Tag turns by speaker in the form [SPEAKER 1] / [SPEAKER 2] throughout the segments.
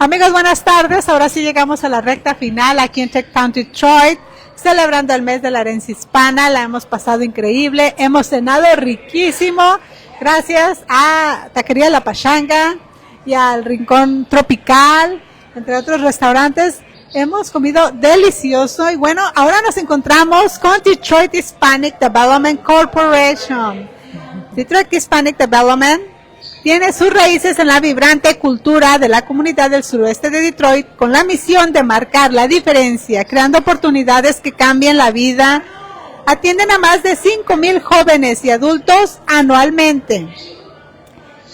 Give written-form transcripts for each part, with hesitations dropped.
[SPEAKER 1] Amigos, buenas tardes. Ahora sí llegamos a la recta final aquí en Techtown Detroit, celebrando el mes de la herencia hispana. La hemos pasado increíble, hemos cenado riquísimo, gracias a Taquería La Pachanga y al Rincón Tropical, entre otros restaurantes. Hemos comido delicioso y bueno, ahora nos encontramos con Detroit Hispanic Development Corporation. Detroit Hispanic Development tiene sus raíces en la vibrante cultura de la comunidad del suroeste de Detroit, con la misión de marcar la diferencia, creando oportunidades que cambien la vida. Atienden a más de 5,000 jóvenes y adultos anualmente.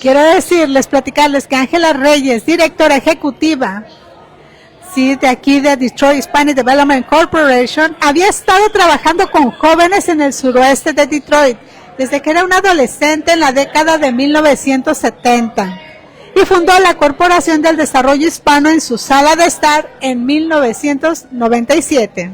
[SPEAKER 1] Quiero platicarles que Ángela Reyes, directora ejecutiva, de aquí de Detroit Hispanic Development Corporation, había estado trabajando con jóvenes en el suroeste de Detroit desde que era una adolescente en la década de 1970 y fundó la Corporación del Desarrollo Hispano en su sala de estar en 1997.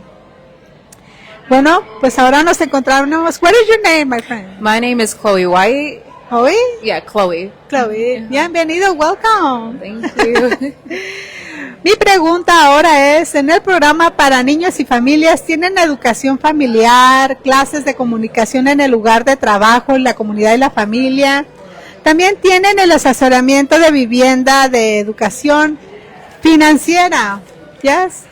[SPEAKER 1] Bueno, pues ahora nos encontramos. What is your name, my friend?
[SPEAKER 2] My name is Chloe White.
[SPEAKER 1] Chloe?
[SPEAKER 2] Yeah, Chloe.
[SPEAKER 1] Chloe, bienvenido, welcome.
[SPEAKER 2] Thank you.
[SPEAKER 1] Mi pregunta ahora es, en el programa para niños y familias, ¿tienen educación familiar, clases de comunicación en el lugar de trabajo, en la comunidad y la familia? También tienen el asesoramiento de vivienda, de educación financiera. Yes.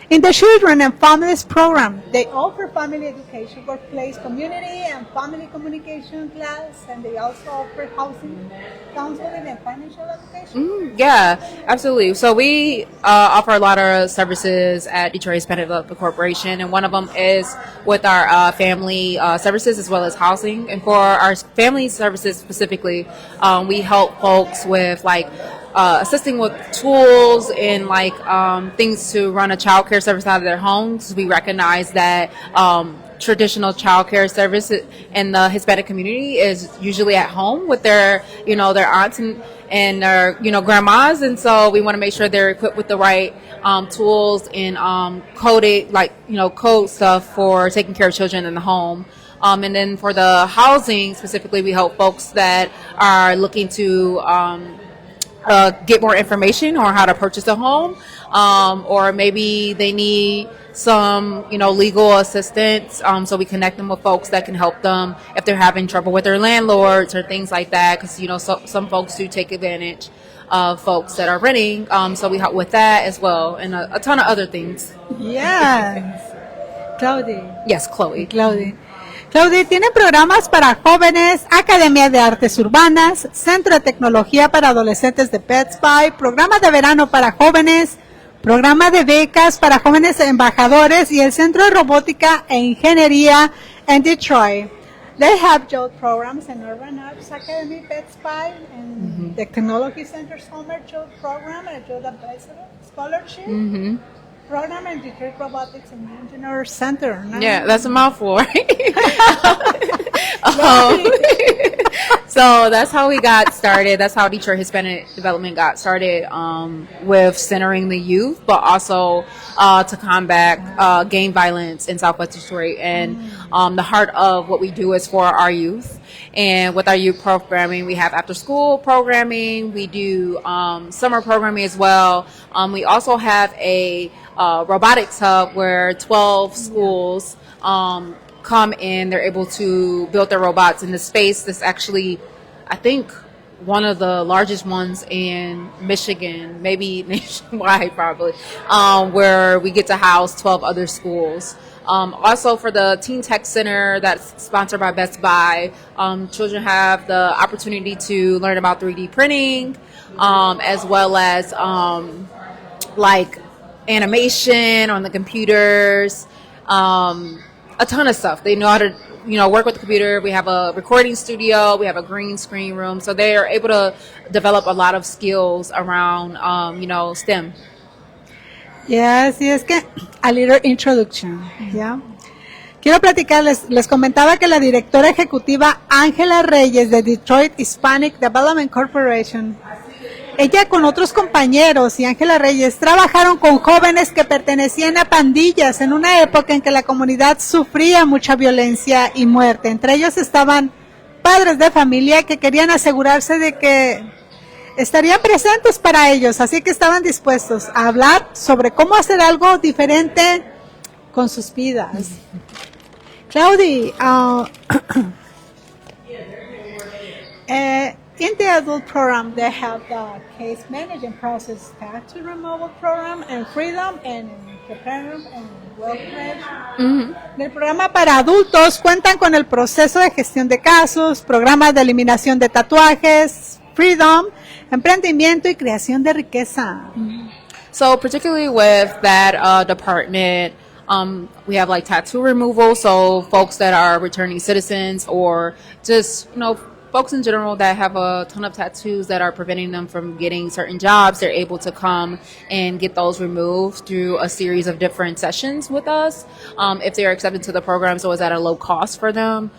[SPEAKER 1] In the Children and Families Program, they offer family education, workplace, community, and family communication class, and they also offer housing, counseling, and financial education.
[SPEAKER 2] Yeah, absolutely. So we offer a lot of services at Detroit Hispanic Development Corporation, and one of them is with our family services as well as housing. And for our family services specifically, we help folks with assisting with tools and things to run a child care service out of their homes. We recognize that traditional child care service in the Hispanic community is usually at home with their aunts and their grandmas, and so we want to make sure they're equipped with the right tools and code stuff for taking care of children in the home. And then for the housing specifically, we help folks that are looking to get more information on how to purchase a home, or maybe they need some, legal assistance. So we connect them with folks that can help them if they're having trouble with their landlords or things like that. Because some folks do take advantage of folks that are renting. So we help with that as well, and a ton of other things.
[SPEAKER 1] Yes, Claudia.
[SPEAKER 2] Yes, Chloe.
[SPEAKER 1] Claudia tiene programas para jóvenes, Academia de Artes Urbanas, Centro de Tecnología para Adolescentes de Pets By, programa de verano para jóvenes, programa de becas para jóvenes embajadores y el Centro de Robótica e Ingeniería en Detroit. They have youth programs in Urban Arts Academy, Pets By, and the Technology Center Summer Youth Program and Youth Ambassador Scholarship. Program in Detroit Robotics and Engineer Center. No?
[SPEAKER 2] Yeah, that's a mouthful, right? So that's how we got started. That's how Detroit Hispanic Development got started, with centering the youth, but also to combat gang violence in Southwest Detroit. And the heart of what we do is for our youth. And with our youth programming, we have after-school programming. We do summer programming as well. We also have a robotics hub where 12 schools come in. They're able to build their robots in the space that's actually, I think, one of the largest ones in Michigan, maybe nationwide probably, where we get to house 12 other schools. Also for the Teen Tech Center that's sponsored by Best Buy, children have the opportunity to learn about 3D printing, as well as animation on the computers, a ton of stuff. They know how to work with the computer. We have a recording studio, we have a green screen room, so they are able to develop a lot of skills around STEM.
[SPEAKER 1] Yes, es que a little introduction, yeah. Quiero platicarles, les comentaba que la directora ejecutiva Ángela Reyes de Detroit Hispanic Development Corporation, ella con otros compañeros y Ángela Reyes trabajaron con jóvenes que pertenecían a pandillas en una época en que la comunidad sufría mucha violencia y muerte. Entre ellos estaban padres de familia que querían asegurarse de que estarían presentes para ellos, así que estaban dispuestos a hablar sobre cómo hacer algo diferente con sus vidas. Claudia, in the adult program, they have the case management process, tattoo removal program, and freedom, and entrepreneur, and wealth management. En el programa para adultos cuentan con el proceso de gestión de casos, programas de eliminación de tatuajes, freedom, emprendimiento y creación de riqueza.
[SPEAKER 2] So particularly with that department, we have like tattoo removal. So folks that are returning citizens or just, folks in general that have a ton of tattoos that are preventing them from getting certain jobs, they're able to come and get those removed through a series of different sessions with us if they're accepted to the program, so it's at a low cost for them.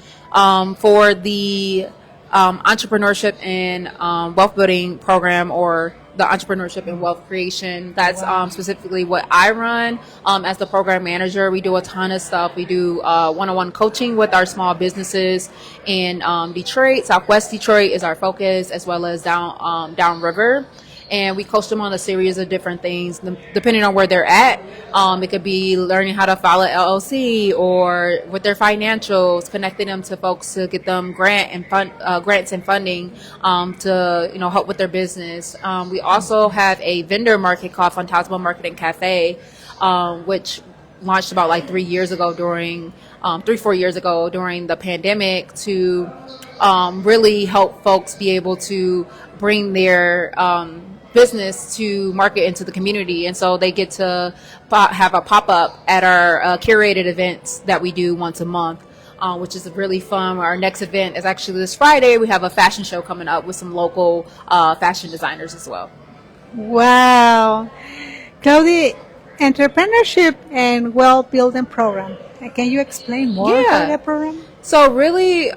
[SPEAKER 2] For the entrepreneurship and wealth building program, or the entrepreneurship and wealth creation, that's specifically what I run as the program manager. We do a ton of stuff. We do one-on-one coaching with our small businesses in Detroit. Southwest Detroit is our focus, as well as downriver. And we coach them on a series of different things, depending on where they're at. It could be learning how to file an LLC, or with their financials, connecting them to folks to get them grants and funding to help with their business. We also have a vendor market called Fantasma Market and Cafe, which launched about like 4 years ago during the pandemic, to really help folks be able to bring their business to market into the community. And so they get to have a pop-up at our curated events that we do once a month, which is really fun. Our next event is actually this Friday. We have a fashion show coming up with some local fashion designers as well.
[SPEAKER 1] Wow. Claudia, entrepreneurship and wealth building program. Can you explain more about that program?
[SPEAKER 2] So really,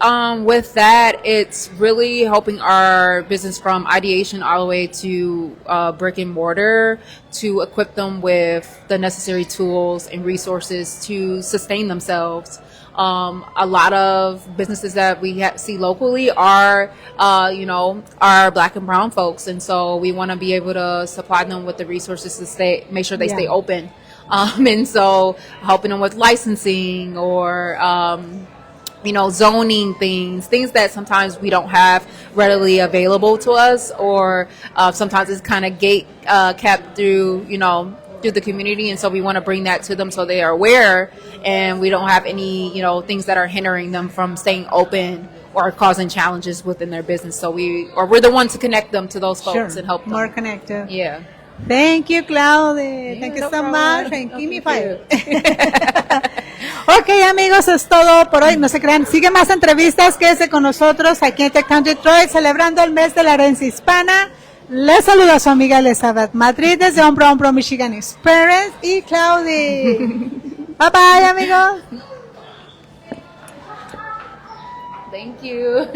[SPEAKER 2] with that, it's really helping our business from ideation all the way to brick and mortar, to equip them with the necessary tools and resources to sustain themselves. A lot of businesses that we see locally are Black and brown folks, and so we want to be able to supply them with the resources to make sure they stay open. And so helping them with licensing, or zoning things that sometimes we don't have readily available to us, or sometimes it's kind of gate kept through the community. And so we want to bring that to them so they are aware, and we don't have any things that are hindering them from staying open or causing challenges within their business. So we're the ones to connect them to those folks and help them.
[SPEAKER 1] More connected.
[SPEAKER 2] Yeah.
[SPEAKER 1] Thank you, Claudia. Thank you so much. And give me five. Ok, amigos, es todo por hoy. No se crean, sigue más entrevistas. Quédese con nosotros aquí en Tech Town Detroit, celebrando el mes de la herencia hispana. Les saluda su amiga Elizabeth Madrid desde Hombro a Hombro Michigan Experience y Claudia. Bye bye, amigos.
[SPEAKER 2] Thank you.